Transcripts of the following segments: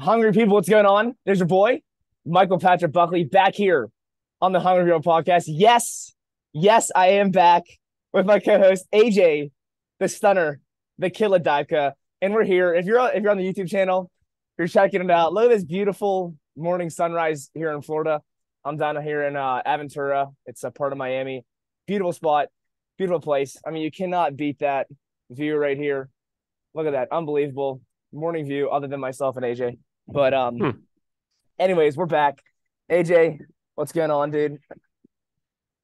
Hungry people, what's going on? There's your boy, Michael Patrick Buckley, back here on the Hungry People podcast. Yes, I am back with my co-host AJ, the stunner, the killer Diveka, and we're here. If you're on the YouTube channel, you're checking it out. Look at this beautiful morning sunrise here in Florida. I'm down here in Aventura. It's a part of Miami. Beautiful spot, beautiful place. I mean, you cannot beat that view right here. Look at that, unbelievable morning view. Other than myself and AJ. But Hmm. anyways, we're back. AJ, what's going on, dude?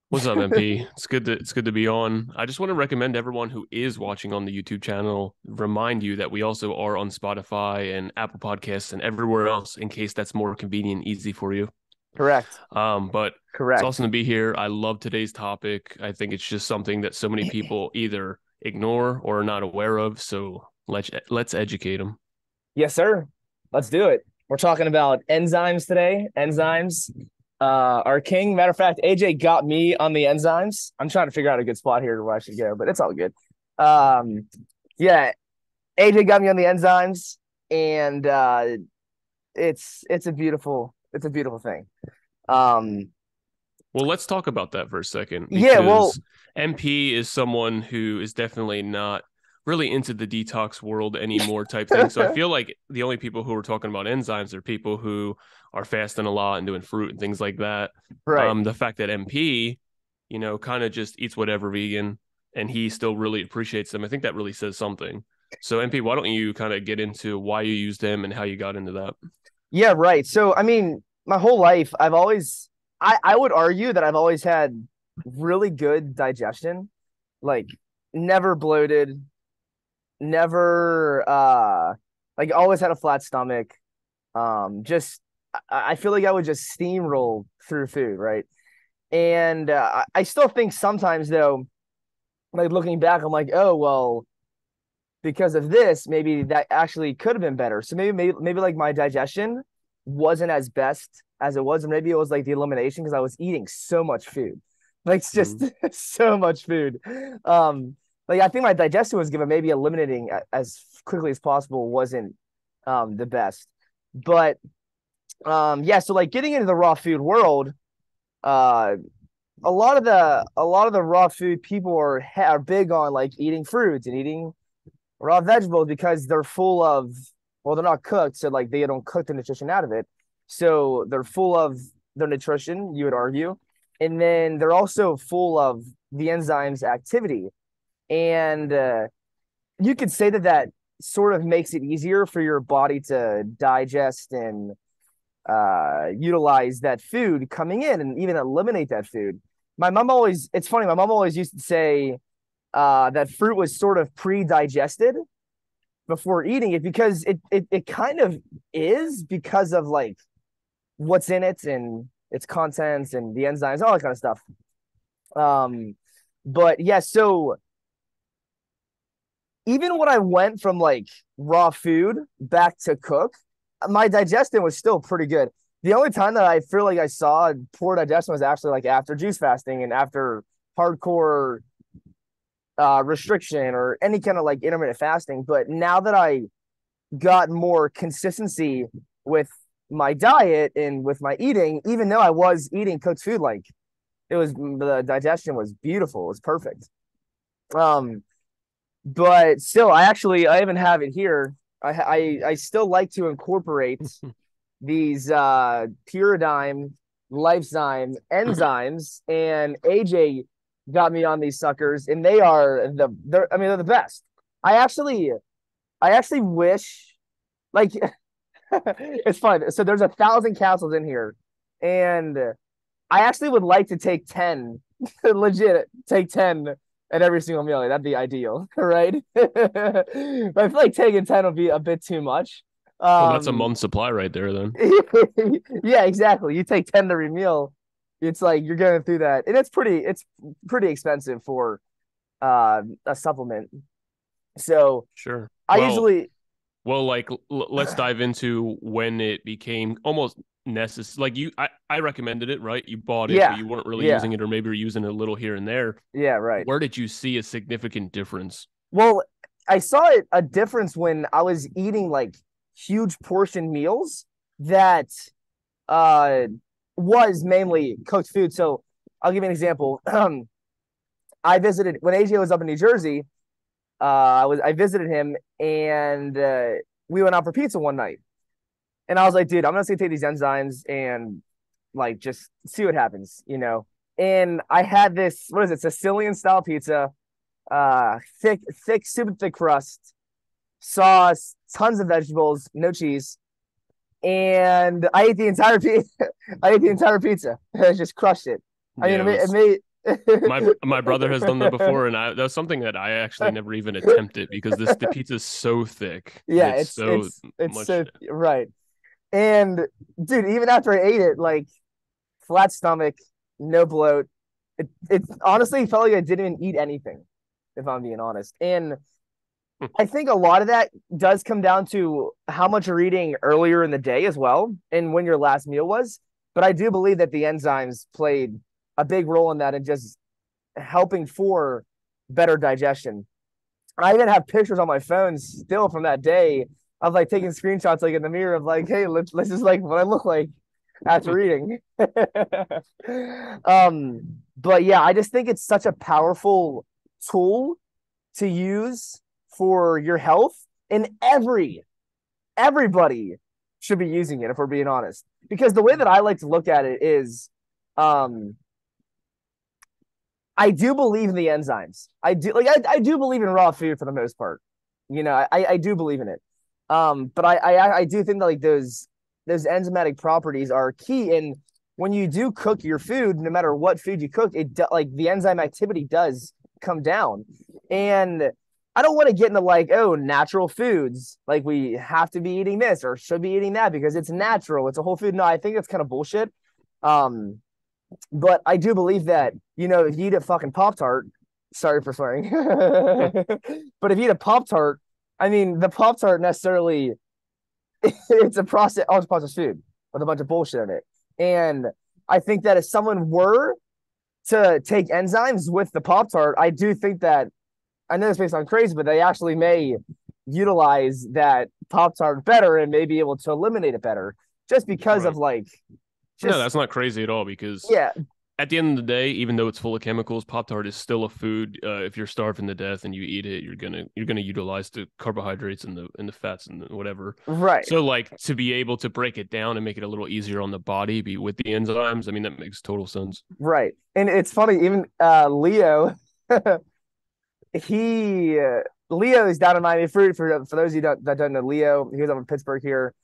What's up, MP? It's good to be on. I just want to recommend everyone who is watching on the YouTube channel, remind you that we also are on Spotify and Apple Podcasts and everywhere else in case that's more convenient and easy for you. Correct. But it's Correct. awesome to be here. I love today's topic. I think it's just something that so many people either ignore or are not aware of. So let's educate them. Yes, sir. Let's do it. We're talking about enzymes today. Enzymes, are king. Matter of fact, AJ got me on the enzymes. I'm trying to figure out a good spot here where I should go, but it's all good. Um, yeah, AJ got me on the enzymes, and it's a beautiful thing. Um, Well, let's talk about that for a second yeah, well, because MP is someone who is definitely not really into the detox world anymore type thing. So I feel like the only people who are talking about enzymes are people who are fasting a lot and doing fruit and things like that. right. The fact that MP, kind of just eats whatever vegan and he still really appreciates them, I think that really says something. So MP, why don't you kind of get into why you use them and how you got into that? Yeah, right. So, I mean, my whole life, I would argue that I've always had really good digestion, like never bloated, never, like always had a flat stomach. Just, I feel like I would just steamroll through food, right? And I still think sometimes, though, like looking back, I'm like, oh, well, because of this, maybe that actually could have been better. So maybe like my digestion wasn't as best as it was, and maybe it was like the elimination because I was eating so much food, like it's just Mhm. so much food. Um, like I think my digestion was given maybe eliminating as quickly as possible wasn't the best, but yeah. So like getting into the raw food world, uh, a lot of the raw food people are big on like eating fruits and eating raw vegetables because they're full of, well, they're not cooked, so like they don't cook the nutrition out of it, so they're full of their nutrition, you would argue, and then they're also full of the enzymes activity, and you could say that that sort of makes it easier for your body to digest and utilize that food coming in and even eliminate that food. It's funny, my mom always used to say that fruit was sort of pre-digested before eating it because it kind of is because of like what's in it and its contents and the enzymes, all that kind of stuff. Um, but yeah, so even when I went from like raw food back to cook, my digestion was still pretty good. The only time that I feel like I saw poor digestion was actually like after juice fasting and after hardcore restriction or any kind of like intermittent fasting. But now that I got more consistency with my diet and with my eating, even though I was eating cooked food, like the digestion was beautiful, it was perfect. Um, but still, I even have it here. I still like to incorporate these Pyridime, Lifezyme enzymes, and AJ got me on these suckers, and they're the best. I actually I actually wish, like, it's fun. So there's 1,000 capsules in here, and I actually would like to take 10, legit take 10 at every single meal. Like, that'd be ideal, right? But I feel like taking 10 would be a bit too much. Well, that's a Um, month supply right there then. yeah, exactly. You take 10 every meal, it's like you're going through that, and it's pretty expensive for a supplement. So Sure. I usually, Well, like let's dive into when it became almost necessary. Like I recommended it, right? You bought it, but yeah, you weren't really yeah, using it, or maybe you're using it a little here and there. yeah, right. Where did you see a significant difference? Well, I saw a difference when I was eating like huge portion meals that uh was mainly cooked food. So I'll give you an example. I visited when AJ was up in New Jersey. I visited him, and we went out for pizza one night. And I was like, dude, I'm just gonna take these enzymes and like just see what happens, you know. And I had this, what is it, Sicilian style pizza, thick, super thick crust, sauce, tons of vegetables, no cheese, and I ate the entire pizza. I ate the entire pizza. I just crushed it. I mean, Yeah, it made my brother has done that before, and that was something that I actually never even attempted because the pizza is so thick and yeah, it's so it's much. so right. And dude, even after I ate it, like flat stomach, no bloat. It honestly felt like I didn't even eat anything, if I'm being honest. And I think a lot of that does come down to how much you're eating earlier in the day as well, and when your last meal was. But I do believe that the enzymes played a big role in that and just helping for better digestion. I even have pictures on my phone still from that day of like taking screenshots like in the mirror of like, hey, let's just like what I look like after eating. But yeah, I just think it's such a powerful tool to use for your health, and everybody should be using it if we're being honest. Because the way that I like to look at it is um I do believe in the enzymes. I do believe in raw food for the most part. You know, I do believe in it. But I do think that like those enzymatic properties are key. And when you do cook your food, no matter what food you cook, like the enzyme activity does come down. And I don't want to get into like, oh, natural foods, like we have to be eating this or should be eating that because it's natural, it's a whole food. No, I think that's kind of bullshit. Um, but I do believe that, you know, if you eat a fucking Pop Tart, sorry for swearing, but if you eat a Pop Tart, I mean, the Pop Tart necessarily, it's a process, oh, it's processed food with a bunch of bullshit in it. And I think that if someone were to take enzymes with the Pop Tart, I do think that, I know this may sound crazy, but they actually may utilize that Pop Tart better and may be able to eliminate it better just because of Right. like, No, just, that's not crazy at all because yeah, at the end of the day, even though it's full of chemicals, Pop Tart is still a food. If you're starving to death and you eat it, you're gonna utilize the carbohydrates and the fats and whatever. right. So like to be able to break it down and make it a little easier on the body, be with the enzymes. I mean, that makes total sense. Right. And it's funny, even Leo, he Leo is down in Miami Fruit for those of you that don't know Leo. He was up in Pittsburgh here,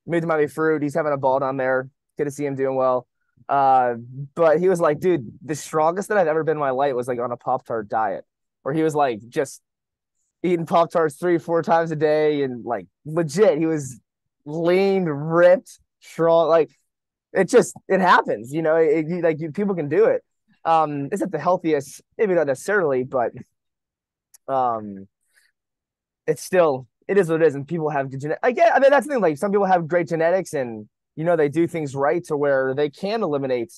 moved to Miami Fruit. He's having a ball down there. Good to see him doing well. Uh, but he was like, dude, the strongest that I've ever been in my life was like on a Pop Tart diet, where he was like just eating Pop Tarts 3 or 4 times a day and like legit. He was lean, ripped, strong. Like it happens, you know. People can do it. It's not the healthiest, maybe not necessarily, but um, it is what it is, and people have genetic. I mean, that's the thing. Like some people have great genetics, and you know they do things right to where they can eliminate,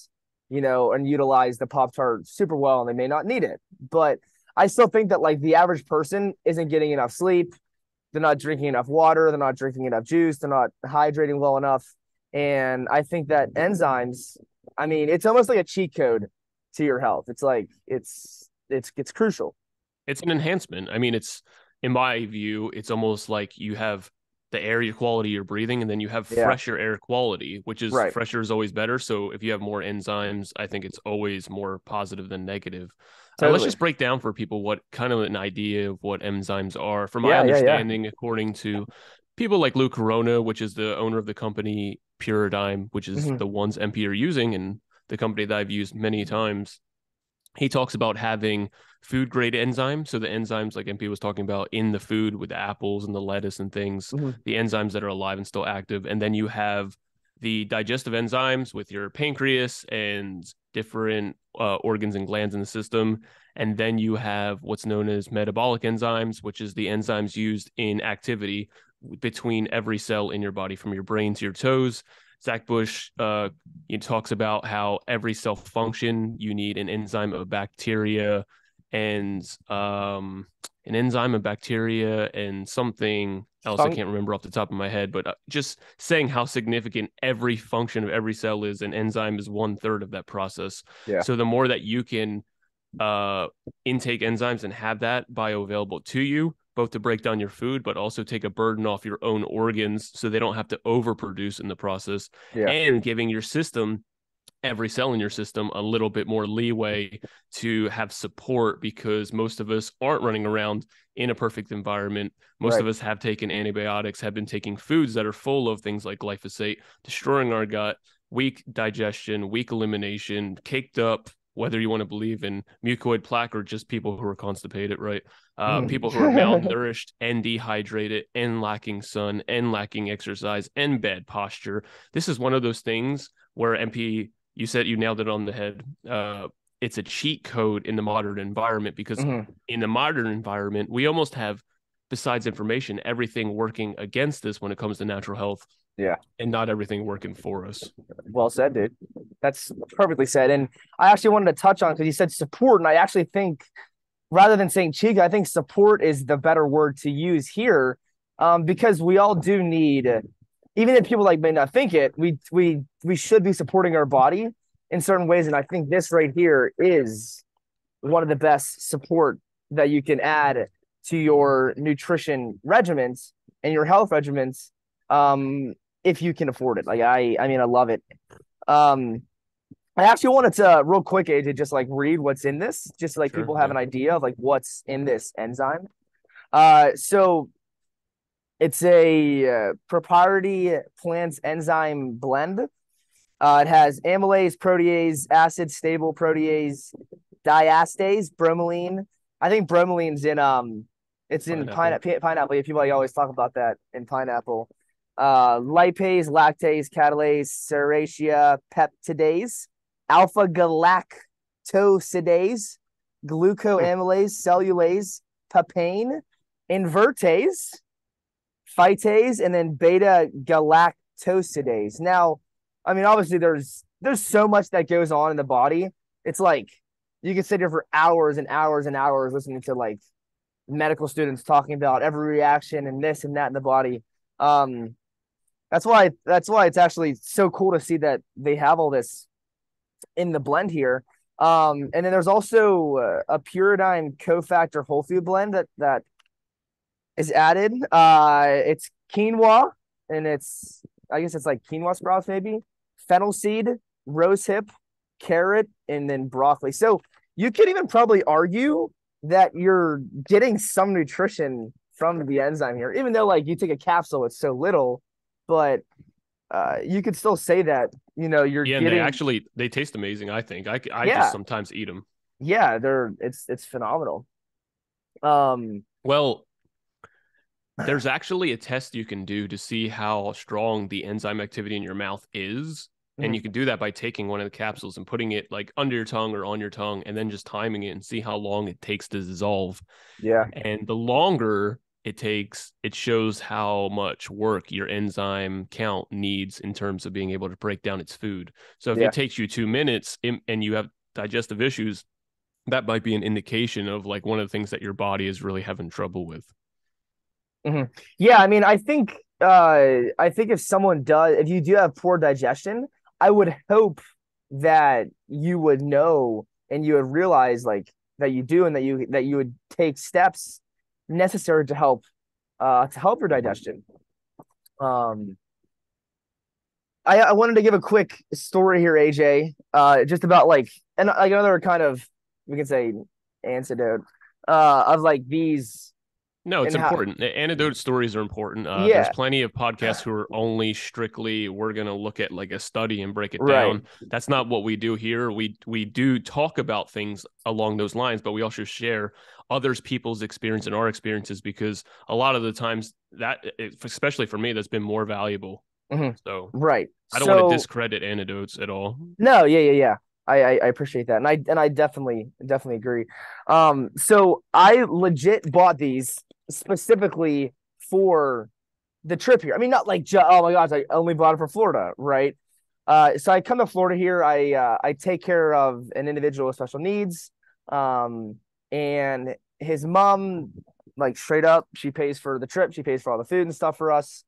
you know, and utilize the Pop Tart super well, and they may not need it. But I still think that like the average person isn't getting enough sleep. They're not drinking enough water. They're not drinking enough juice. They're not hydrating well enough. And I think that enzymes, I mean, it's almost like a cheat code to your health. It's like it's crucial. It's an enhancement. I mean, it's in my view, it's almost like you have the air quality you're breathing, and then you have Yeah. fresher air quality, which is Right. fresher is always better. So if you have more enzymes, I think it's always more positive than negative. Let's Totally. just break down for people what kind of an idea of what enzymes are. From my Yeah. understanding, according to people like Lou Corona, which is the owner of the company Puridyme, which is Hmm. the ones MP are using and the company that I've used many times, he talks about having food grade enzymes. So the enzymes like MP was talking about in the food with the apples and the lettuce and things, Hmm. the enzymes that are alive and still active. And then you have the digestive enzymes with your pancreas and different organs and glands in the system. And then you have what's known as metabolic enzymes, which is the enzymes used in activity between every cell in your body, from your brain to your toes. Zach Bush he talks about how every cell function you need an enzyme of bacteria and an enzyme of bacteria and something I also Fun- can't remember off the top of my head, but just saying how significant every function of every cell is, an enzyme is 1/3 of that process. yeah, So the more that you can intake enzymes and have that bioavailable to you, both to break down your food, but also take a burden off your own organs so they don't have to overproduce in the process, yeah, and giving your system, every cell in your system, a little bit more leeway to have support, because most of us aren't running around in a perfect environment. Most right, of us have taken antibiotics, have been taking foods that are full of things like glyphosate, destroying our gut, weak digestion, weak elimination, caked up, whether you want to believe in mucoid plaque or just people who are constipated, right? People who are Mhm. malnourished and dehydrated and lacking sun and lacking exercise and bad posture. This is one of those things where MP, you said, you nailed it on the head. It's a cheat code in the modern environment, because Mhm. in the modern environment, we almost have, besides information, everything working against us when it comes to natural health, Yeah, and not everything working for us. well said, dude. That's perfectly said. And I actually wanted to touch on, because you said support, and I actually think, rather than saying Chiga, I think support is the better word to use here, because we all do need, even if people like may not think it, we should be supporting our body in certain ways, and I think this right here is one of the best support that you can add to your nutrition regimens and your health regimens, um, if you can afford it. Like I mean, I love it. Um, I actually wanted to real quick, AJ, just like read what's in this, just so like Sure. people have Yeah. an idea of like what's in this enzyme. So it's a proprietary plants enzyme blend. It has amylase, protease, acid stable protease, diastase, bromelain. I think bromelain's in it's in Pineapple. pineapple. Yeah, people like always talk about that in pineapple. Lipase, lactase, catalase, serratia, peptidase, alpha galactosidase, Hmm. glucoamylase, cellulase, papain, invertase, phytase, and then beta galactosidase. Now, I mean, obviously, there's so much that goes on in the body. It's like you can sit here for hours and hours and hours listening to like medical students talking about every reaction and this and that in the body. Um, that's why it's actually so cool to see that they have all this in the blend here. And then there's also a Puridyne cofactor whole food blend that is added. It's quinoa, and it's, I guess it's like quinoa sprouts maybe, fennel seed, rose hip, carrot, and then broccoli. So you could even probably argue that you're getting some nutrition from the enzyme here, even though like you take a capsule, it's so little, but you could still say that you're Yeah, and they getting, actually, they taste amazing. I think I just yeah, sometimes eat them. yeah, they're it's phenomenal. Um, Well, there's actually a test you can do to see how strong the enzyme activity in your mouth is. And you mhm, can do that by taking one of the capsules and putting it like under your tongue or on your tongue, and then just timing it and see how long it takes to dissolve. yeah, And the longer it takes, it shows how much work your enzyme count needs in terms of being able to break down its food. So if yeah. it takes you 2 minutes and you have digestive issues, that might be an indication of like one of the things that your body is really having trouble with. Mhm. Yeah, I mean, I think if someone does, if you do have poor digestion, I would hope that you would know and you would realize like that you do, and that you would take steps necessary to help your digestion. Um, I wanted to give a quick story here, AJ, just about like another kind of, we can say, antidote of like these No, it's and how, important. Anecdote stories are important. There's yeah, plenty of podcasts who are only strictly, we're gonna look at like a study and break it right. down. That's not what we do here. We do talk about things along those lines, but we also share others people's experience and our experiences, because a lot of the times that, especially for me, that's been more valuable. Mhm. So Right. I don't want to So discredit anecdotes at all. no, yeah, yeah, yeah. I appreciate that, and I definitely agree. So I legit bought these specifically for the trip here. I mean, not like oh my gosh, I only bought it for Florida, right? So I come to Florida here. I take care of an individual with special needs, and his mom. like straight up. She pays for the trip. She pays for all the food and stuff for us.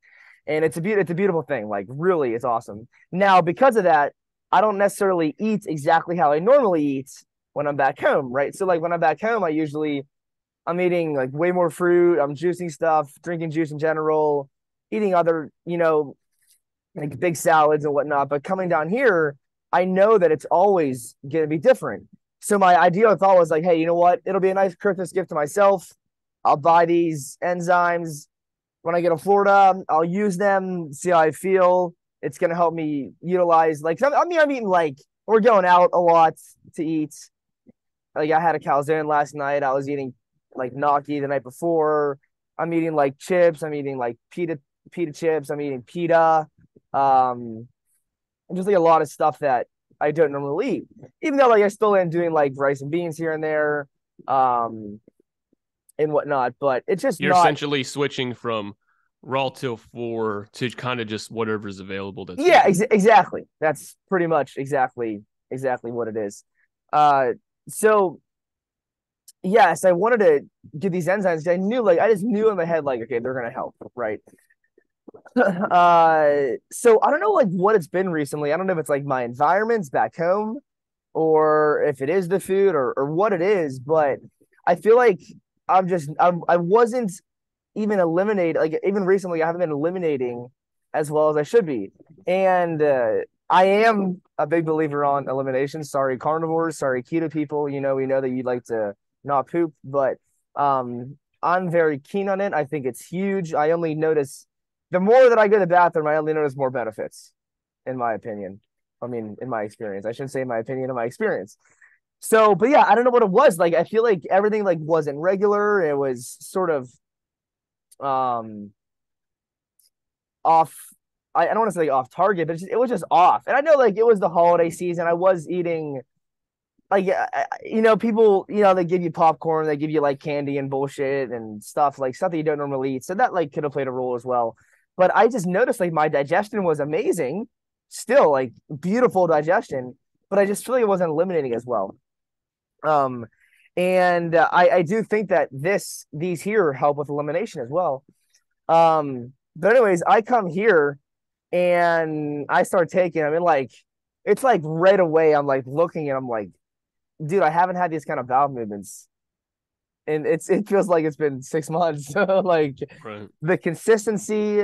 And it's a beautiful thing. Like really, it's awesome. Now, because of that, I don't necessarily eat exactly how I normally eat when I'm back home, right? So like when I'm back home, I'm eating like way more fruit. I'm juicing stuff, drinking juice in general, eating other, like big salads and whatnot. But coming down here, I know that it's always going to be different. So my ideal thought was like, hey, you know what? It'll be a nice Christmas gift to myself. I'll buy these enzymes when I get to Florida. I'll use them, see how I feel. It's going to help me utilize, like, I'm eating like, we're going out a lot to eat. Like, I had a calzone last night. I was eating like gnocchi the night before. I'm eating like chips. I'm eating like pita chips. I'm eating pita. Um, just like a lot of stuff that I don't normally eat. Even though like I still am doing like rice and beans here and there, and whatnot. But it's just You're not. essentially switching from raw till four to kind of just whatever's available that's Yeah, good. exactly. That's pretty much exactly what it is. So yes, I wanted to get these enzymes. I just knew in my head like, okay, they're gonna help, right? So I don't know like what it's been recently. I don't know if it's like my environments back home or if it is the food or what it is, but I feel like I wasn't even eliminated like even recently I haven't been eliminating as well as I should be. And I am a big believer on elimination. Sorry, carnivores, sorry, keto people. We know that you'd like to not poop, but I'm very keen on it. I think it's huge. I only notice the more that I go to the bathroom, I only notice more benefits, in my opinion. I mean, in my experience. I shouldn't say my opinion, in my experience. So, but yeah, I don't know what it was. Like, I feel like everything like wasn't regular. It was sort of um off. I don't want to say off target, but it was just off. And I know like it was the holiday season. I was eating like people they give you popcorn, they give you like candy and bullshit and stuff that you don't normally eat. So that like could have played a role as well. But I just noticed like my digestion was amazing, still like beautiful digestion, but I just feel like it wasn't eliminating as well. Um, and I do think that these here help with elimination as well. But anyways, I come here and I start taking. I mean, like it's like right away. I'm like looking and I'm like, dude, I haven't had these kind of bowel movements, and it feels like it's been 6 months. Like Right. the consistency,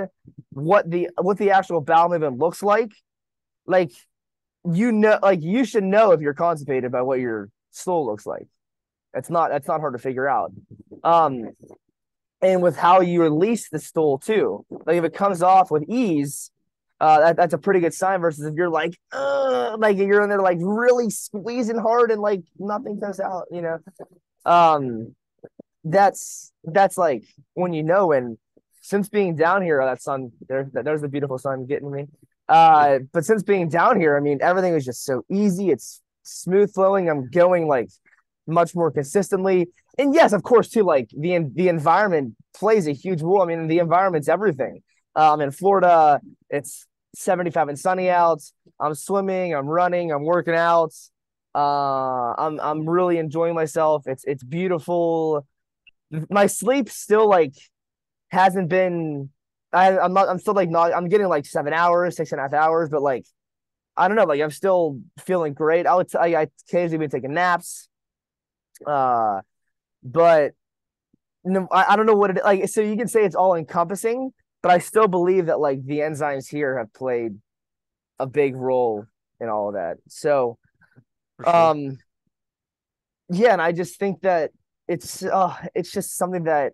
what the actual bowel movement looks like like you should know if you're constipated by what your stool looks like. That's not hard to figure out. Um, and with how you release the stool too. Like if it comes off with ease, that's a pretty good sign. Versus if you're like you're in there like really squeezing hard and like nothing comes out. Um, that's like when And since being down here, that sun there's the beautiful sun getting me. But since being down here, I mean everything is just so easy. It's smooth flowing. I'm going like much more consistently. And yes, of course, too, like the environment plays a huge role. I mean, the environment's everything. In Florida, it's 75 and sunny out. I'm swimming, I'm running, I'm working out. I'm really enjoying myself. It's beautiful. My sleep still like hasn't been. I'm still like not. I'm getting like 7 hours, 6.5 hours, but like I don't know. Like I'm still feeling great. I occasionally been taking naps. Uh, but no, I don't know what it like. So you can say it's all encompassing, but I still believe that like the enzymes here have played a big role in all of that. So, For sure. um, yeah, and I just think that it's just something that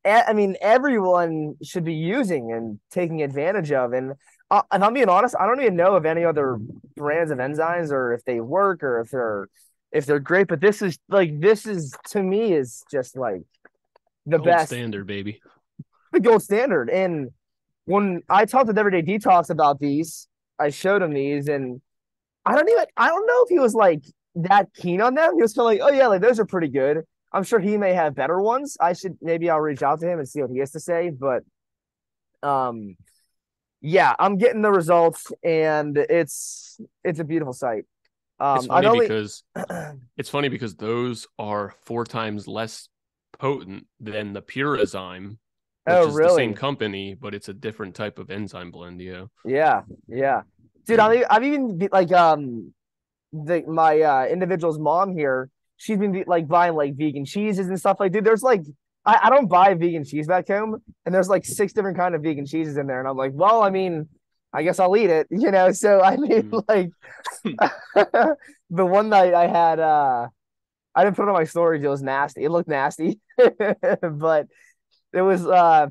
I mean everyone should be using and taking advantage of. And I'm being honest, I don't even know of any other brands of enzymes or if they work or if they're great. But this is to me is just like the Gold best, standard, baby. the gold standard. And when I talked with Everyday Detox about these, I showed him these, and I don't know if he was like that keen on them. He was kind of like, oh yeah, like those are pretty good. I'm sure he may have better ones. Maybe I'll reach out to him and see what he has to say. But um, yeah, I'm getting the results, and it's a beautiful sight. It's I'd funny only because it's funny because those are 4 times less potent than the pure enzyme, Oh, which is the same really? company, but it's a different type of enzyme blend. Yeah. Yeah, yeah. Dude, I've even like my individual's mom here, she's been like buying like vegan cheeses and stuff like dude, there's like I don't buy vegan cheese back home, and there's like six different kind of vegan cheeses in there, and I'm like, well, I mean, I guess I'll eat it, you know. So I mean Mm. like the one night I had I didn't put it on my stories, it was nasty, it looked nasty. But it was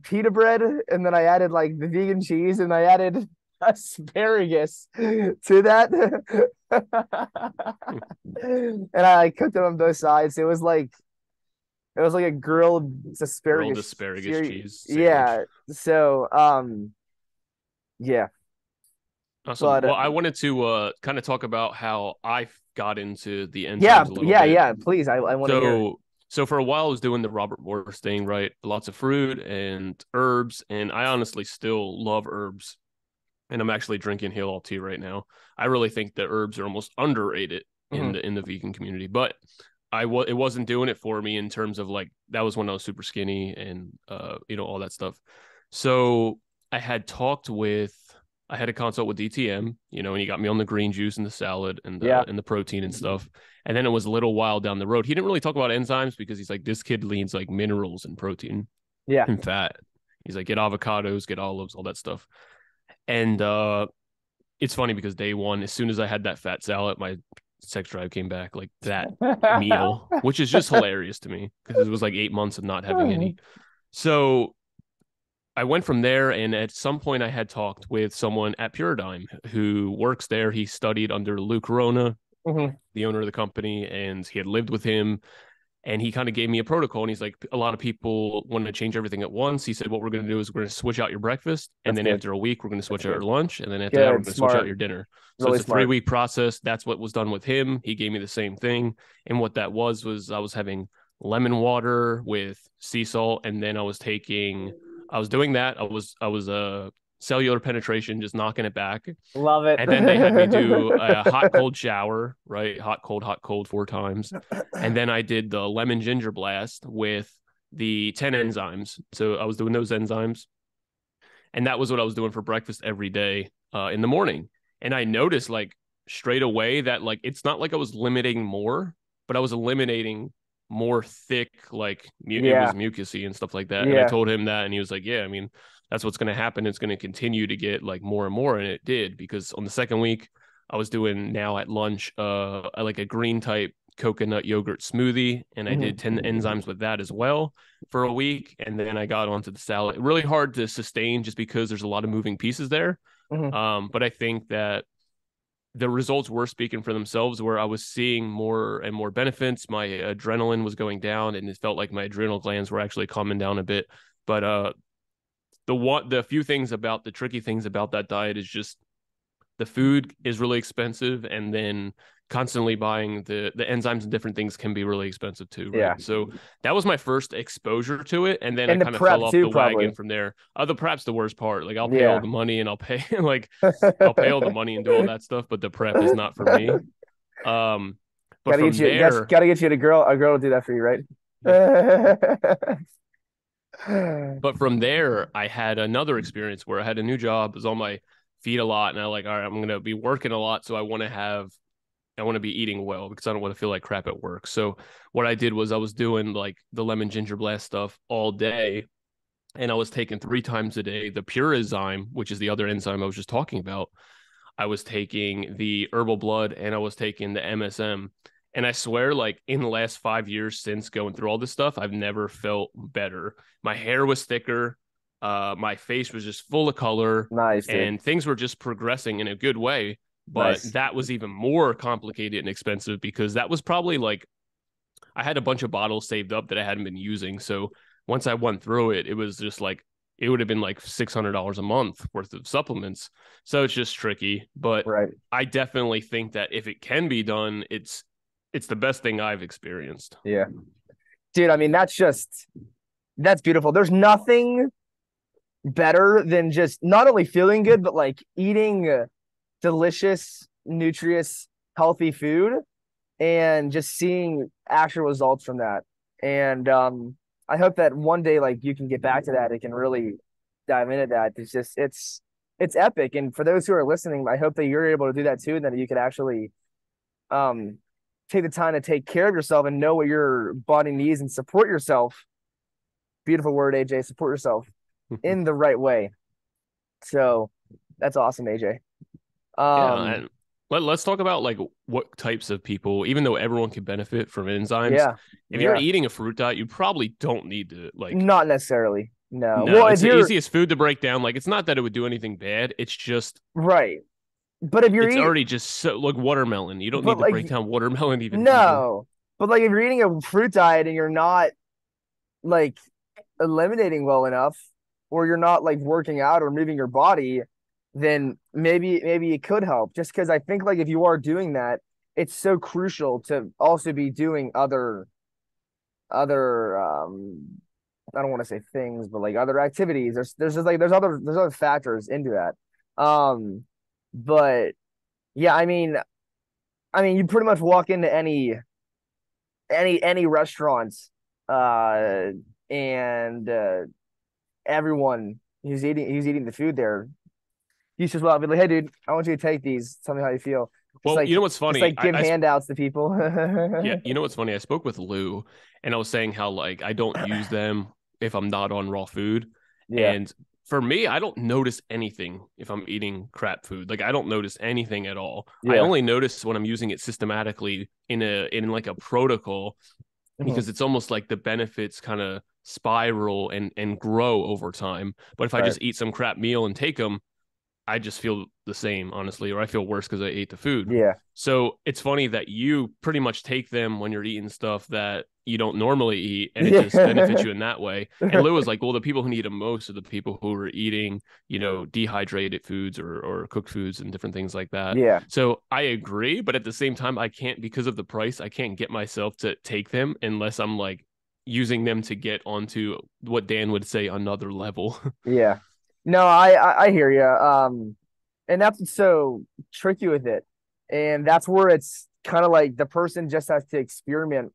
pita bread, and then I added like the vegan cheese, and I added asparagus to that. And I cooked it on both sides. It was like a grilled Grilled asparagus asparagus series. cheese sandwich. Yeah. So yeah. Awesome. But Well, I wanted to kind of talk about how I got into the yeah, enzymes a little yeah, bit. yeah. Please, I want to hear. So for a while I was doing the Robert Morris thing, right? Lots of fruit and herbs, and I honestly still love herbs. And I'm actually drinking Heal tea right now. I really think that herbs are almost underrated Mhm. in the vegan community, but it wasn't doing it for me in terms of like that was when I was super skinny and all that stuff. So I had talked with I had a consult with DTM, and he got me on the green juice and the salad Yeah, and the protein and stuff. And then it was a little while down the road. He didn't really talk about enzymes because he's like, this kid needs like minerals and protein yeah. and fat. He's like, get avocados, get olives, all that stuff. And it's funny because day one, as soon as I had that fat salad, my sex drive came back like that meal, which is just hilarious to me because it was like 8 months of not having any. So I went from there, and at some point, I had talked with someone at Puradyme who works there. He studied under Lou Corona, Mhm. the owner of the company, and he had lived with him. And he kind of gave me a protocol, and he's like, a lot of people want to change everything at once. He said, what we're going to do is we're going to switch out your breakfast, and That's then good. after a week, we're going to That's switch out your good. lunch, and then after that, we're Good, going to switch out smart, your dinner. So really it's a three smart. week process. That's what was done with him. He gave me the same thing, and what that was I was having lemon water with sea salt, and then I was doing that. I was cellular penetration, just knocking it back. Love it. And then they had me do a hot cold shower, right? Hot cold 4 times. And then I did the lemon ginger blast with the 10 enzymes. So I was doing those enzymes. And that was what I was doing for breakfast every day in the morning. And I noticed like straight away that like it's not like I was limiting more, but I was eliminating more thick, like it was Yeah, mucusy and stuff like that. And I yeah. told him that, and he was like, yeah, I mean, that's what's going to happen. It's going to continue to get like more and more. And it did, because on the second week, I was doing now at lunch, like a green type coconut yogurt smoothie, and I did 10 Mhm. enzymes with that as well for a week. And then I got onto the salad. Really hard to sustain just because there's a lot of moving pieces there. Mhm. But I think that the results were speaking for themselves, where I was seeing more and more benefits. My adrenaline was going down, and it felt like my adrenal glands were actually calming down a bit. But the few things about the tricky things about that diet is just the food is really expensive, and then constantly buying the enzymes and different things can be really expensive too, right? Yeah. So that was my first exposure to it, and then I And the kind of fell prep off too, the wagon probably. from there. The prep's the worst part. Like I'll pay all Yeah. the money, and I'll pay like I'll pay all the money and do all that stuff, but the prep is not for me. Um, but Gotta get from you gotta, there, gotta get you a girl to do that for you, right? yeah. But from there, I had another experience where I had a new job, was on my feet a lot, and I like, all right, I'm gonna be working a lot, so I want to be eating well because I don't want to feel like crap at work. So what I did was I was doing like the lemon ginger blast stuff all day, and I was taking 3 times a day the pure enzyme, which is the other enzyme I was just talking about. I was taking the herbal blood, and I was taking the MSM. And I swear, like in the last 5 years since going through all this stuff, I've never felt better. My hair was thicker. My face was just full of color, Nice, dude. and things were just progressing in a good way. But Nice. that was even more complicated and expensive because that was probably like I had a bunch of bottles saved up that I hadn't been using. So once I went through it, it was just like it would have been like $600 a month worth of supplements. So it's just tricky. But Right. I definitely think that if it can be done, it's the best thing I've experienced. Yeah. Dude, I mean, that's beautiful. There's nothing better than just not only feeling good, but like eating delicious, nutritious, healthy food and just seeing actual results from that. And I hope that one day like you can get back to that. It can really dive into that. It's epic. And for those who are listening, I hope that you're able to do that too, and that you could actually um take the time to take care of yourself and know what your body needs and support yourself. Beautiful word, AJ. Support yourself in the right way. So that's awesome, AJ. Yeah, Um, and let's talk about like what types of people, even though everyone can benefit from enzymes. yeah, If you're yeah. eating a fruit diet, you probably don't need to like. Not necessarily. No. No, Well, if it's the you're easiest food to break down. Like, it's not that it would do anything bad. It's just right, but if you're it's eating, already just so like watermelon. You don't but need to like break down watermelon even deeper. no, but like if you're eating a fruit diet and you're not like eliminating well enough, or you're not like working out or moving your body, then maybe it could help. Just because I think like if you are doing that, it's so crucial to also be doing other I don't want to say things, but like other activities. There's just like there's other factors into that. But yeah, I mean you pretty much walk into any restaurants uh and everyone who's eating the food there, you just well be like, hey dude, I want you to take these. Tell me how you feel. Just Well, like you know what's just funny? like give handouts to people. Yeah, you know what's funny? I spoke with Lou and I was saying how like I don't use them if I'm not on raw food. Yeah, And for me, I don't notice anything if I'm eating crap food. Like I don't notice anything at all. I yeah. only notice when I'm using it systematically in like a protocol Mhm. because it's almost like the benefits kind of spiral and grow over time. But if I Right. just eat some crap meal and take them, I just feel the same, honestly, or I feel worse because I ate the food. Yeah. So it's funny that you pretty much take them when you're eating stuff that you don't normally eat, and it just benefits Yeah. you in that way. And Lou was like, well, the people who need it most are the people who are eating, you know, dehydrated foods or cooked foods and different things like that. Yeah. So I agree, but at the same time, I can't, because of the price, I can't get myself to take them unless I'm like using them to get onto what Dan would say another level. Yeah. No, I hear you. And that's what's so tricky with it. And that's where it's kind of like the person just has to experiment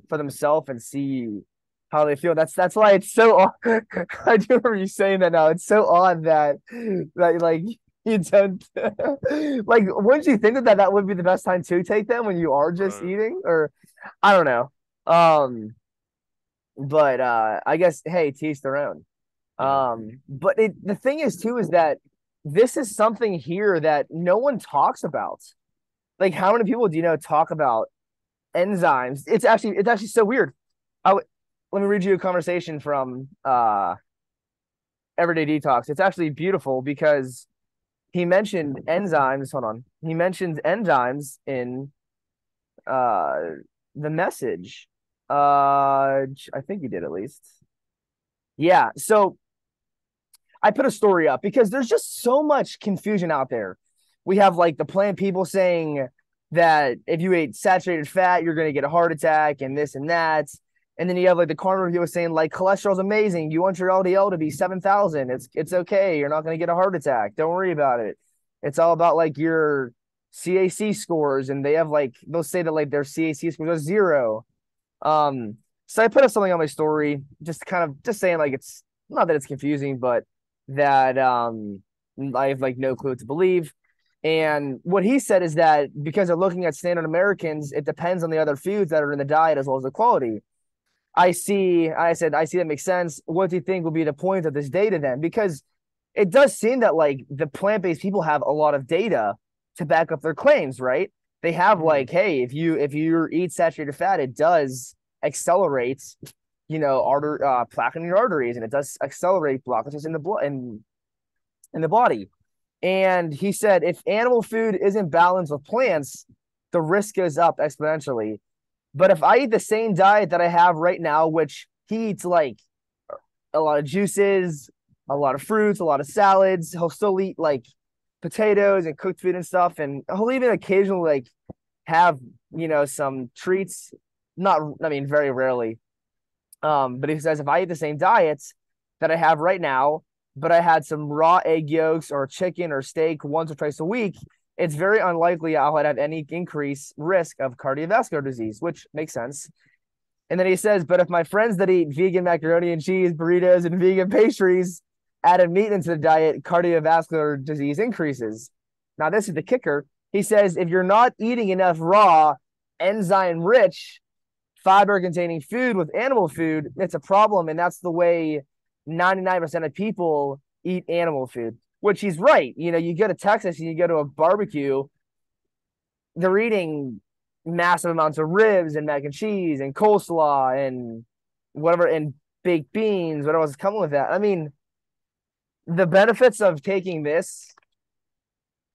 for themselves and see how they feel. That's why it's so odd. I do remember you saying that now. It's so odd that like you don't like wouldn't you think that would be the best time to take them when you are just Right. eating? Or I don't know. But I guess hey, to each their own. Yeah. But the thing is too is that this is something here that no one talks about. Like, how many people do you know talk about enzymes? It's actually so weird. Let me read you a conversation from Everyday Detox. It's actually beautiful because he mentioned enzymes. Hold on, he mentions enzymes in uh the message. I think he did at least. Yeah. So I put a story up because there's just so much confusion out there. We have like the plant people saying that if you ate saturated fat, you're going to get a heart attack and this and that. And then you have like the carnivore people saying like cholesterol's amazing. You want your LDL to be 7,000. It's okay. You're not going to get a heart attack. Don't worry about it. It's all about like your CAC scores, and they have like they'll say that like their CAC scores are zero. So I put up something on my story, just kind of just saying like it's not that it's confusing, but that I have like no clue what to believe. And what he said is that because they're looking at standard Americans, it depends on the other foods that are in the diet as well as the quality. I said, I see that makes sense. What do you think will be the point of this data then? Because it does seem that like the plant-based people have a lot of data to back up their claims, right? They have Mhm. like, hey, if you eat saturated fat, it does accelerate, you know, plaque in your arteries, and it does accelerate blockages in the blood in the body. And he said if animal food isn't balanced with plants, the risk goes up exponentially. But if I eat the same diet that I have right now, which he eats like a lot of juices, a lot of fruits, a lot of salads, he'll still eat like potatoes and cooked food and stuff. And he'll even occasionally like have, you know, some treats. Not, I mean, very rarely. But he says if I eat the same diets that I have right now, but I had some raw egg yolks or chicken or steak once or twice a week, it's very unlikely I'll have any increased risk of cardiovascular disease, which makes sense. And then he says, but if my friends that eat vegan macaroni and cheese, burritos, and vegan pastries added meat into the diet, cardiovascular disease increases. Now, this is the kicker. He says, if you're not eating enough raw, enzyme rich, fiber containing food with animal food, it's a problem. And that's the way 99% of people eat animal food, which he's right. You know, you go to Texas and you go to a barbecue, they're eating massive amounts of ribs and mac and cheese and coleslaw and whatever, and baked beans, whatever was coming with that. I mean, the benefits of taking this,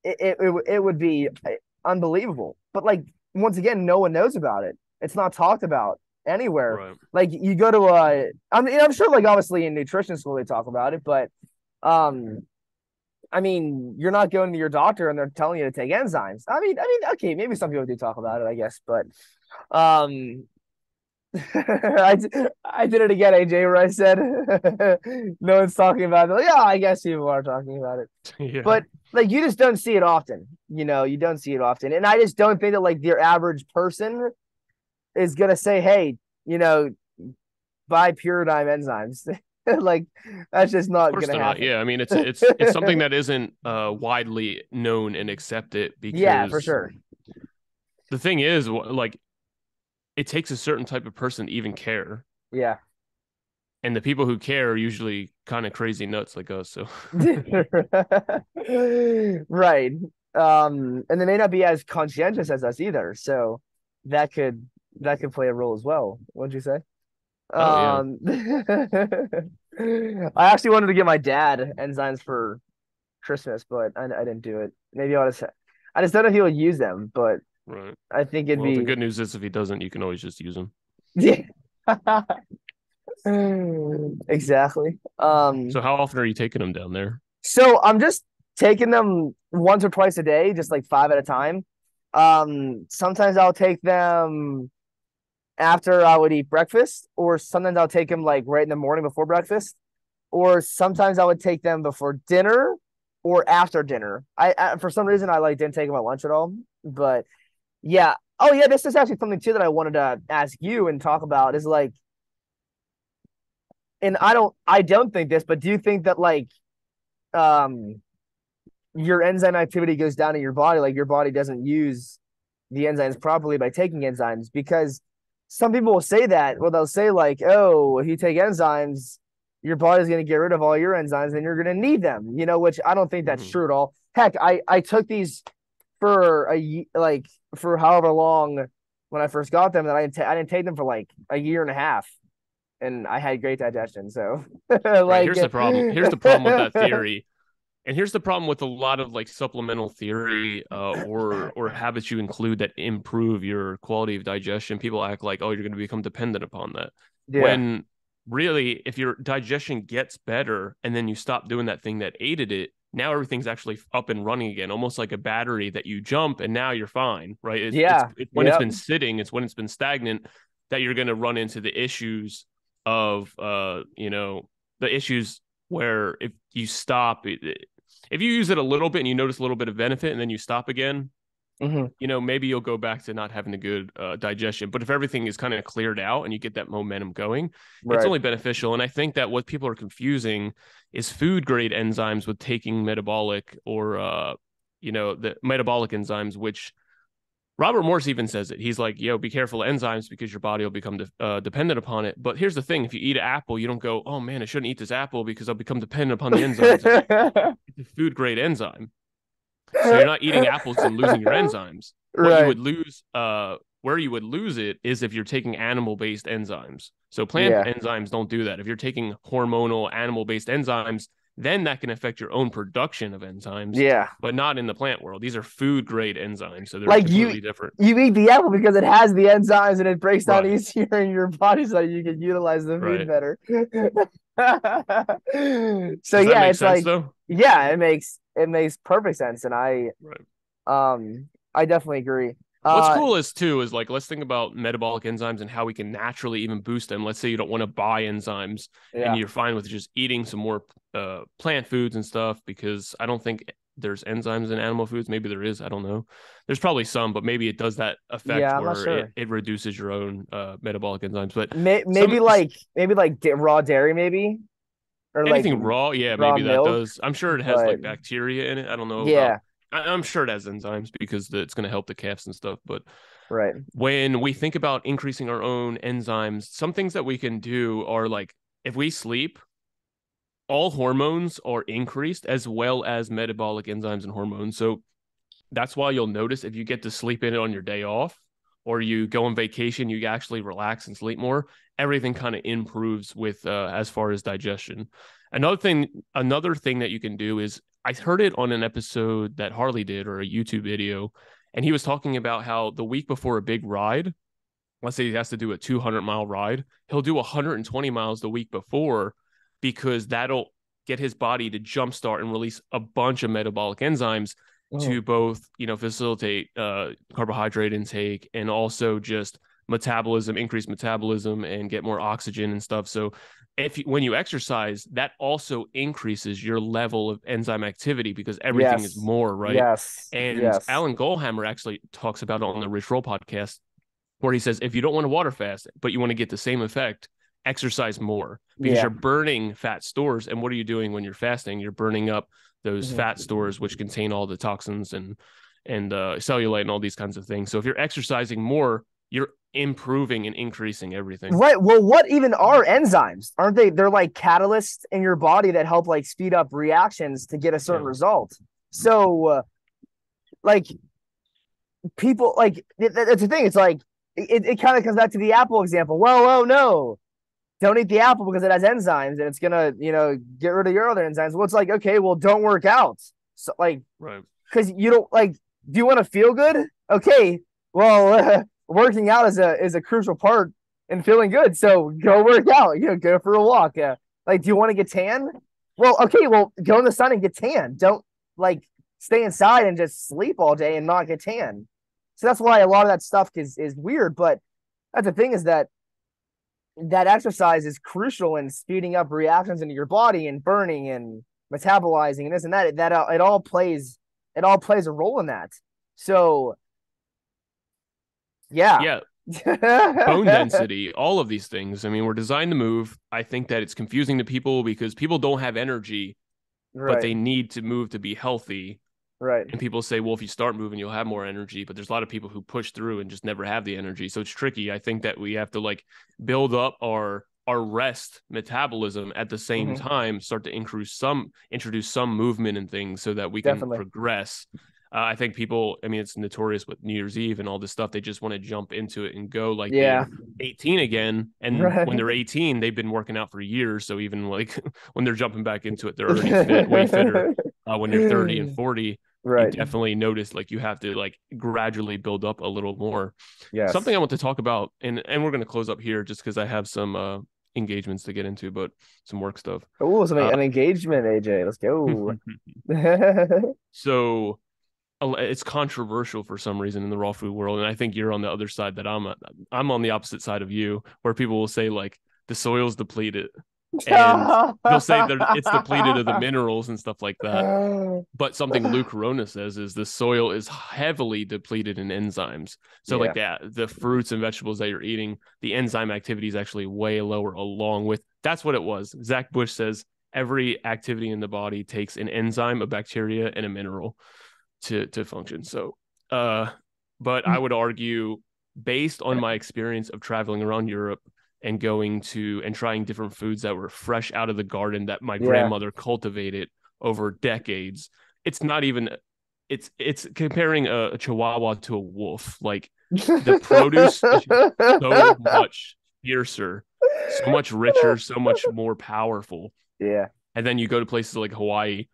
it would be unbelievable. But like, once again, no one knows about it. It's not talked about anywhere. Right. Like you go to I mean, I'm sure like obviously in nutrition school they talk about it, but I mean, you're not going to your doctor and they're telling you to take enzymes. I mean, okay, maybe some people do talk about it, I guess, but I did it again, AJ, where I said no one's talking about it. Like, yeah, I guess people are talking about it. Yeah. But like you just don't see it often. You know, you don't see it often. And I just don't think that like your average person is gonna say, hey, you know, buy Puridyme enzymes. Like that's just not gonna happen. Yeah, I mean it's something that isn't widely known and accepted because yeah, for sure. The thing is, like, it takes a certain type of person to even care. Yeah. And the people who care are usually kind of crazy nuts like us. So right. And they may not be as conscientious as us either. So that could play a role as well. What'd you say? Oh, I actually wanted to get my dad enzymes for Christmas, but I didn't do it. Maybe I just don't know if he would use them, but right. I think it'd The be good news is if he doesn't, you can always just use them. yeah. Exactly. So how often are you taking them down there? So I'm just taking them once or twice a day, just like 5 at a time. Sometimes I'll take them after I would eat breakfast, or sometimes I'll take them like right in the morning before breakfast, or sometimes I would take them before dinner or after dinner. I for some reason I like didn't take them at lunch at all, but yeah. Oh yeah, this is actually something too that I wanted to ask you and talk about is like, and I don't think this, but do you think that like your enzyme activity goes down in your body, like your body doesn't use the enzymes properly by taking enzymes? Because some people will say that. Well, they'll say like, oh, if you take enzymes, your body's going to get rid of all your enzymes and you're going to need them, you know, which I don't think that's true at all. Heck, I took these for for however long when I first got them, that I didn't take them for like a year and a half, and I had great digestion. So like, right, here's the problem. Here's the problem with that theory. And here's the problem with a lot of like supplemental theory or habits you include that improve your quality of digestion. People act like, oh, you're going to become dependent upon that. Yeah. When really, if your digestion gets better and then you stop doing that thing that aided it, now everything's actually up and running again, almost like a battery that you jump and now you're fine, right? It's when it's been sitting, it's when it's been stagnant that you're going to run into the issues of, the issues where if you stop, if you use it a little bit and you notice a little bit of benefit and then you stop again, maybe you'll go back to not having a good digestion. But if everything is kind of cleared out and you get that momentum going, it's only beneficial. And I think that what people are confusing is food grade enzymes with taking metabolic or, the metabolic enzymes, which Robert Morse even says it. He's like, be careful of enzymes because your body will become dependent upon it. But here's the thing. If you eat an apple, you don't go, oh, man, I shouldn't eat this apple because I'll become dependent upon the enzymes. It's a food-grade enzyme. So you're not eating apples and losing your enzymes. What you would lose, where you would lose it is if you're taking animal-based enzymes. So plant enzymes don't do that. If you're taking hormonal animal-based enzymes, then that can affect your own production of enzymes. Yeah. But not in the plant world. These are food grade enzymes. So they're like completely different. You eat the apple because it has the enzymes and it breaks down easier in your body so you can utilize the food better. So yeah, it's sense, like though? Yeah, it makes perfect sense. And I definitely agree. What's cool is like, let's think about metabolic enzymes and how we can naturally even boost them. Let's say you don't want to buy enzymes and you're fine with just eating some more plant foods and stuff, because I don't think there's enzymes in animal foods. Maybe there is. I don't know. There's probably some, but maybe it does that effect Yeah, I'm not where it, sure. it reduces your own metabolic enzymes. But some Maybe like raw dairy, maybe, or like anything raw, yeah, raw maybe that milk. does. I'm sure it has But like bacteria in it. I don't know about. yeah, I'm sure it has enzymes because it's going to help the calves and stuff. But right. when we think about increasing our own enzymes, some things that we can do are like if we sleep, all hormones are increased as well as metabolic enzymes and hormones. So that's why you'll notice if you get to sleep in it on your day off or you go on vacation, you actually relax and sleep more, everything kind of improves with as far as digestion. Another thing that you can do is I heard it on an episode that Harley did or a YouTube video, and he was talking about how the week before a big ride, let's say he has to do a 200-mile ride, he'll do 120 miles the week before because that'll get his body to jumpstart and release a bunch of metabolic enzymes Mhm. to both, facilitate carbohydrate intake and also just metabolism, increase metabolism and get more oxygen and stuff. So when you exercise, that also increases your level of enzyme activity because everything is Yes, more, right? yes, And yes. Alan Goldhammer actually talks about it on the Rich Roll podcast where he says if you don't want to water fast, but you want to get the same effect, exercise more because Yeah. you're burning fat stores. And what are you doing when you're fasting? You're burning up those Mhm. fat stores, which contain all the toxins and cellulite and all these kinds of things. So if you're exercising more, you're improving and increasing everything. Right. Well, what even are enzymes? Aren't they? They're like catalysts in your body that help like speed up reactions to get a certain Yeah. result. So, like people, like that's the thing. It's like it kind of comes back to the apple example. Well, oh no, don't eat the apple because it has enzymes and it's gonna, get rid of your other enzymes. Well, it's like, okay, well, don't work out. So like, Right. because you don't like, do you want to feel good? Okay, well, working out is a crucial part in feeling good. So go work out. Go for a walk. Like, do you want to get tan? Well, okay, well, go in the sun and get tan. Don't like stay inside and just sleep all day and not get tan. So that's why a lot of that stuff is weird. But that's the thing is that exercise is crucial in speeding up reactions into your body and burning and metabolizing and this and that. It all plays a role in that. So yeah. Yeah. Bone density, all of these things. I mean, we're designed to move. I think that it's confusing to people because people don't have energy, but Right. they need to move to be healthy. Right. And people say, well, if you start moving, you'll have more energy. But there's a lot of people who push through and just never have the energy. So it's tricky. I think that we have to like build up our rest metabolism at the same Hmm. time, start to introduce some movement and things so that we can Definitely. progress. I think people, I mean, it's notorious with New Year's Eve and all this stuff. They just want to jump into it and go like they're Yeah. 18 again. And when they're 18, they've been working out for years. So even like when they're jumping back into it, they're already fit, way fitter. When you're 30 and 40, you Right. definitely notice like you have to like gradually build up a little more. Something Yes. I want to talk about, and we're going to close up here just because I have some engagements to get into, but some work stuff. Oh, something Uh, an engagement, AJ. Let's go. so it's controversial for some reason in the raw food world, and I think you're on the other side that I'm on the opposite side of you, where people will say like the soil's depleted, and they'll say that it's depleted of the minerals and stuff like that. But something Lou Corona says is the soil is heavily depleted in enzymes. So like Yeah. that, the fruits and vegetables that you're eating, the enzyme activity is actually way lower along with that's what it was. Zach Bush says every activity in the body takes an enzyme, a bacteria, and a mineral to function. So but I would argue based on my experience of traveling around Europe and going to and trying different foods that were fresh out of the garden that my Yeah. grandmother cultivated over decades. It's not even it's comparing a chihuahua to a wolf. Like the produce is just so much fiercer, so much richer, so much more powerful. Yeah. And then you go to places like Hawaii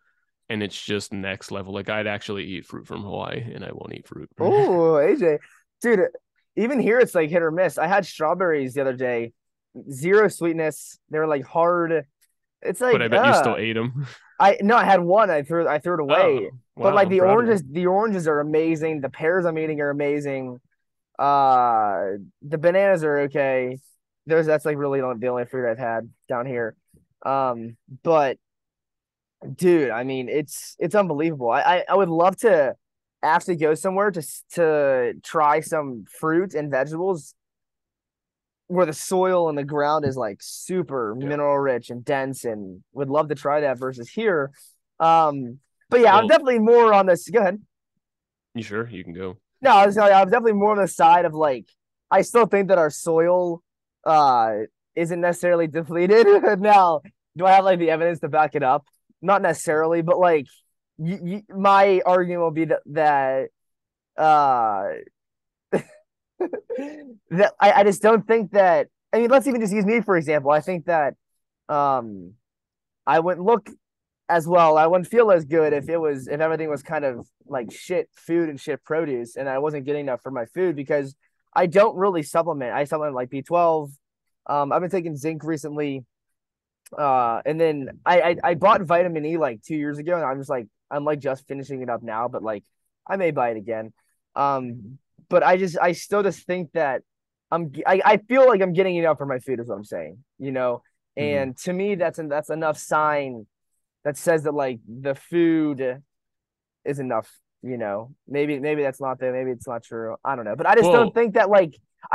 and it's just next level. Like I'd actually eat fruit from Hawaii and I won't eat fruit. Oh, AJ. Dude, even here it's like hit or miss. I had strawberries the other day. Zero sweetness. They were like hard. It's But like I bet you still ate them. I no, I had one. I threw it away. Oh, But wow. like I'm the proud of oranges, you. the oranges are amazing. The pears I'm eating are amazing. The bananas are okay. That's like really the only fruit I've had down here. But Dude, I mean, it's unbelievable. I would love to actually go somewhere to try some fruit and vegetables where the soil and the ground is like super Yeah. mineral rich and dense, and would love to try that versus here. But yeah, I'm Well, definitely more on this. Go ahead. you sure you can go? No, I was definitely more on the side of like I still think that our soil uh isn't necessarily depleted. Now, do I have like the evidence to back it up? Not necessarily, but like my argument will be that uh that I just don't think that. I mean, let's even just use me for example. I think that um I wouldn't look as well. I wouldn't feel as good if everything was kind of like shit food and shit produce, and I wasn't getting enough for my food because I don't really supplement. I supplement like B12. I've been taking zinc recently. And then I bought vitamin E like 2 years ago, and I'm like just finishing it up now, but like I may buy it again. Um, but I still just think that I feel like I'm getting enough for my food is what I'm saying, you know. Hmm. And to me, that's enough sign that says that like the food is enough, you know. Maybe that's not there, maybe it's not true. I don't know. But Well, I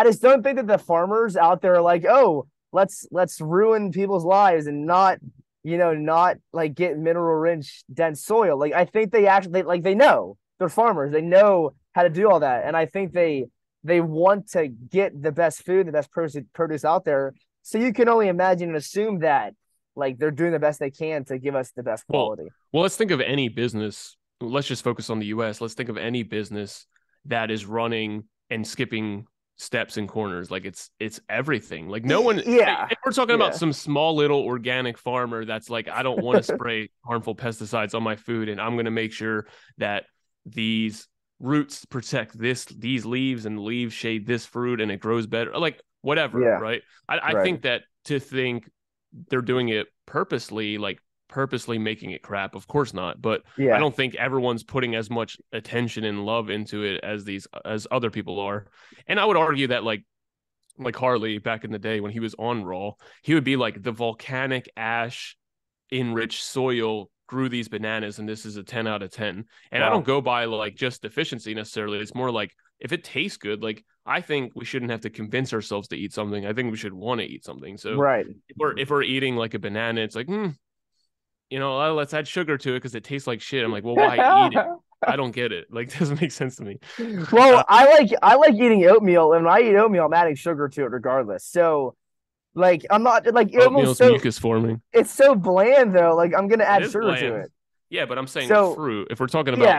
just don't think that the farmers out there are like, oh, let's ruin people's lives and not, you know, not like get mineral rich dense soil. Like I think they actually like they know they're farmers. They know how to do all that. And I think they want to get the best food, the best produce out there. So you can only imagine and assume that like they're doing the best they can to give us the best well, quality. well. Let's think of any business. Let's just focus on the U.S. Let's think of any business that is running and skipping steps and corners. Like it's everything. Like no one. Yeah, If we're talking about yeah, some small little organic farmer that's like, I don't want to spray harmful pesticides on my food, and I'm going to make sure that these roots protect these leaves, and the leaves shade this fruit, and it grows better. Like whatever, yeah, right? I right, think that to think they're doing it purposely, like purposely making it crap. Of course not. But I yeah, don't think everyone's putting as much attention and love into it as other people are. And I would argue that like Harley back in the day when he was on Raw, he would be like the volcanic ash enriched soil grew these bananas and this is a 10 out of 10. And I don't wow, go by like just efficiency necessarily. It's more like if it tastes good, like I think we shouldn't have to convince ourselves to eat something. I think we should want to eat something. So right. if we're eating like a banana, it's like, let's add sugar to it because it tastes like shit. I'm like, well, why eat it? I don't get it. Like, it doesn't make sense to me. Uh, Well, I like eating oatmeal, and when I eat oatmeal, I'm adding sugar to it regardless. So like I'm not like oatmeal's Oatmeal's so mucus forming. it's so bland though. Like I'm gonna It add is sugar to bland. it. Yeah, but I'm saying with So fruit, yeah, if we're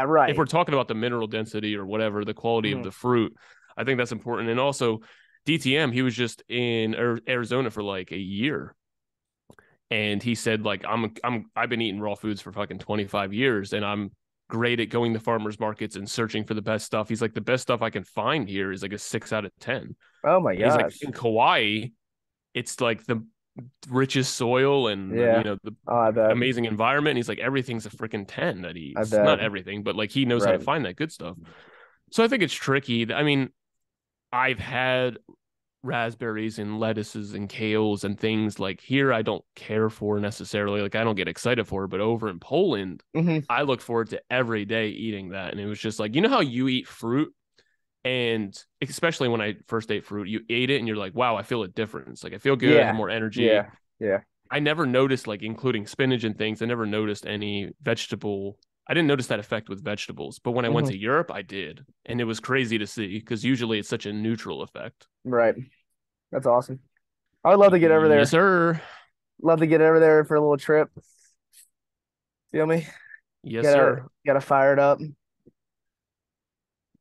right. talking about the mineral density or whatever, the quality of Mhm. the fruit, I think that's important. And also, DTM, he was just in Arizona for like a year, and he said like I've been eating raw foods for fucking 25 years, and I'm great at going to farmers markets and searching for the best stuff. He's like the best stuff I can find here is like a 6 out of 10. Oh my And he's like gosh. in Kauai, it's like the richest soil and Yeah. the Oh, I bet. amazing environment. And he's like everything's a freaking 10 that he I eats. bet. Not everything, but like he knows how to Right. find that good stuff. So I think it's tricky. I mean, I've had raspberries and lettuces and kales and things like here I don't care for necessarily. Like I don't get excited for it, but over in Poland, Hmm. I look forward to every day eating that. And it was just like, you know how you eat fruit, and especially when I first ate fruit, you ate it and you're like, wow, I feel a difference. Like I feel good, I have Yeah. more energy. Yeah. Yeah. I never noticed, like including spinach and things, I never noticed any vegetable. I didn't notice that effect with vegetables, but when I went Hmm. to Europe, I did. And it was crazy to see because usually it's such a neutral effect. Right. That's awesome. I would love to get over Yes, there. sir. Love to get over there for a little trip. Feel me? Yes, sir. Gotta fire it up.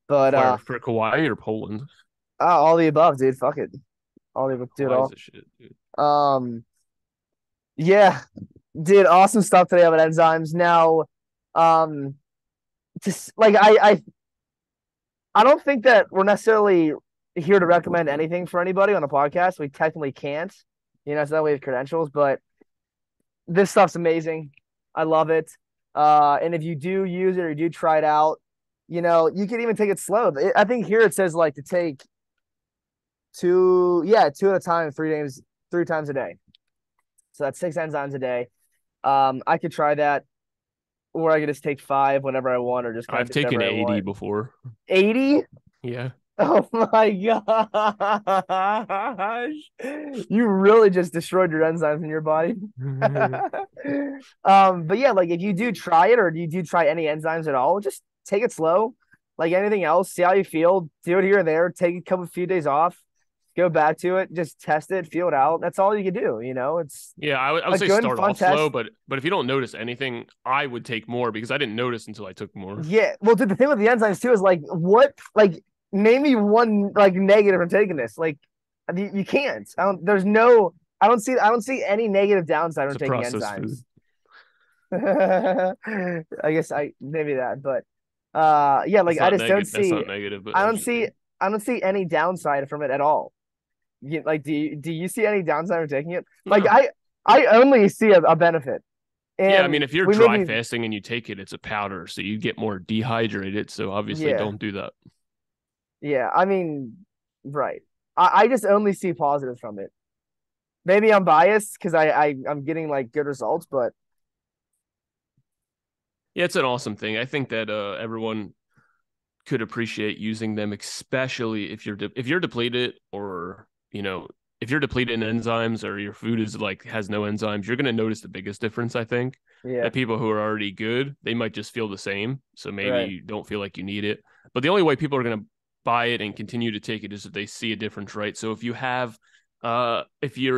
But For Kauai or Poland? all the above, dude. Fuck it. All the above, do it Kauai is all. a shit, dude. Um, yeah, dude, awesome stuff today about enzymes. Now, um, just like I don't think that we're necessarily here to recommend anything for anybody on a podcast. We technically can't, you know, it's not we have credentials, but this stuff's amazing. I love it. And if you do use it or you do try it out, you know, you can even take it slow. I think here it says like to take two at a time, 3 times a day. So that's 6 enzymes a day. I could try that. or I could just take 5 whenever I want, or just kind of I've do whatever taken I 80 want. before. 80? Yeah. Oh my gosh. You really just destroyed your enzymes in your body. But yeah, like if you do try it or you do try any enzymes at all, just take it slow. Like anything else, see how you feel. Do it here or there. Take a couple few days off. Go back to it. Just test it, feel it out. That's all you can do. It's Yeah, I would a say good and start fun off slow, test. but if you don't notice anything, I would take more because I didn't notice until I took more. Yeah. Well, dude, the thing with the enzymes too is like what like name me one like negative from taking this. Like you can't. I don't see any negative downside It's from a taking processed food. enzymes. I guess I maybe that, but yeah, like That's I not just don't negative. That's see not negative, but I I was don't just see I don't see any downside from it at all. Like do you see any downside from taking it? Like no. I only see a benefit. Yeah, I mean, And if you're we dry maybe fasting and you take it, it's a powder, so you get more dehydrated. So obviously, yeah. don't do that. Yeah, I mean, right. I just only see positives from it. Maybe I'm biased because I'm getting like good results, but Yeah, it's an awesome thing. I think that everyone could appreciate using them, especially if if you're depleted, or if you're depleted in enzymes, or your food is like has no enzymes. You're going to notice the biggest difference. I think yeah, that people who are already good, they might just feel the same, so maybe right. you don't feel like you need it. But the only way people are going to buy it and continue to take it is if they see a difference, right? So if you're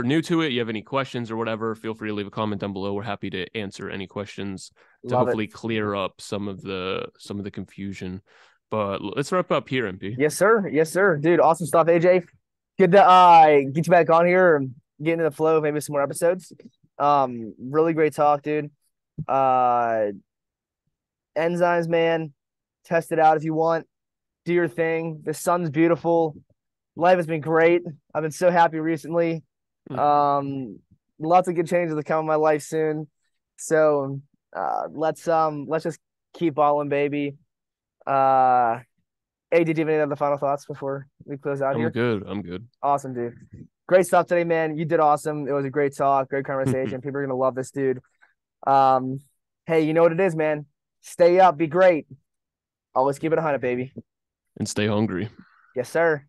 new to it, you have any questions or whatever, feel free to leave a comment down below. We're happy to answer any questions to Love it. hopefully clear up some of the confusion. But let's wrap up here, MP. Yes, sir. Yes, sir. Dude, awesome stuff, AJ. Good to get you back on here and get into the flow of maybe some more episodes. Really great talk, dude. Uh enzymes, man. Test it out if you want. Do your thing. The sun's beautiful. Life has been great. I've been so happy recently. Um, Lots of good changes to come in my life soon. So let's just keep balling, baby. Uh hey, did you have any other final thoughts before we close out I'm here? good. I'm good. Awesome, dude. Great stuff today, man. You did awesome. It was a great talk, great conversation. People are gonna love this dude. Um, hey, you know what it is, man. Stay up, be great. Always keep it 100, baby. And stay hungry. Yes, sir.